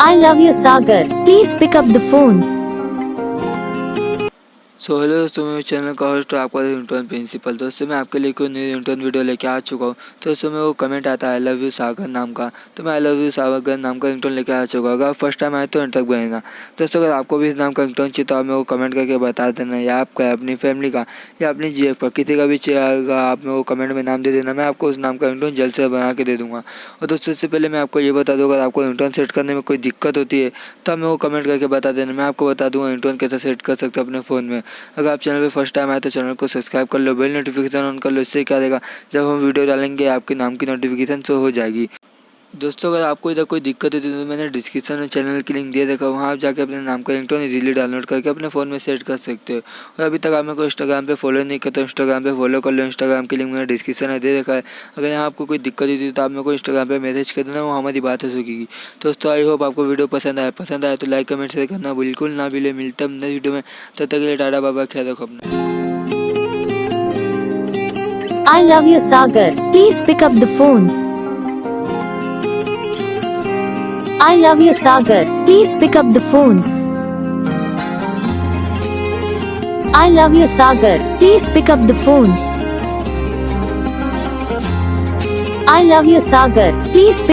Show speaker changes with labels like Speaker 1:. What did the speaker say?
Speaker 1: I love you, Sagar. Please pick up the phone.
Speaker 2: So hello दोस्तों, मेरे channel का host आपका ringtone principal. दोस्तों मैं आपके लिए कोई नई रिंगटोन वीडियो लेके आ चुका हूँ। तो दोस्तों में वो कमेंट आता है आई लव यू सागर नाम का, तो मैं आई लव यू सागर नाम का रिंगटोन लेके आ चुका हूँ। अगर आप फर्स्ट टाइम आए तो एंड तक बनेगा। दोस्तों अगर आपको भी इस नाम का रिंगटोन चाहिए तो आप मेरे को कमेंट करके बता देना, या आपका अपनी फैमिली का या अपनी जीएफ का किसी का भी चाहिए, आप मेरे को कमेंट में नाम दे देना। मैं आपको उस नाम का रिंगटोन जल्द से बना के दे दूँगा। और दोस्तों इससे पहले मैं आपको ये बता दूँ, अगर आपको रिंगटोन सेट करने में कोई दिक्कत होती है तो आप मेरे को कमेंट करके बता देना। मैं आपको बता दूँगा रिंगटोन कैसे सेट कर सकते हो अपने फ़ोन में। अगर आप चैनल पे फर्स्ट टाइम आए तो चैनल को सब्सक्राइब कर लो, बेल नोटिफिकेशन ऑन कर लो। इससे क्या देगा, जब हम वीडियो डालेंगे आपके नाम की नोटिफिकेशन शो हो जाएगी। दोस्तों अगर आपको इधर कोई दिक्कत होती है तो मैंने डिस्क्रिप्शन में चैनल की लिंक दे रखा है, वहाँ आप जाके अपने नाम का रिंगटोन इजीली डाउनलोड करके अपने फ़ोन में सेट कर सकते हो। और अभी तक आप मेरे को इंस्टाग्राम पे फॉलो नहीं करते तो इंस्टाग्राम पे फॉलो कर लो। इंस्टाग्राम की लिंक मैंने डिस्क्रिप्शन में दे रखा है। अगर यहाँ आपको कोई दिक्कत होती है तो आप मेरे को इंस्टाग्राम पे मैसेज कर देना, वो हमारी बात हो सकेगी। दोस्तों आई होप आपको वीडियो पसंद आए तो लाइक कमेंट शेयर करना बिल्कुल ना भूले। मिलते हैं नई वीडियो में, तब तक के लिए टाटा बाबा, ख्याल रखो अपना।
Speaker 1: I love you, Sagar. Please pick up the phone. I love you, Sagar. Please pick up the phone. I love you, Sagar. Please pick up the phone. I love you, Sagar. Please pick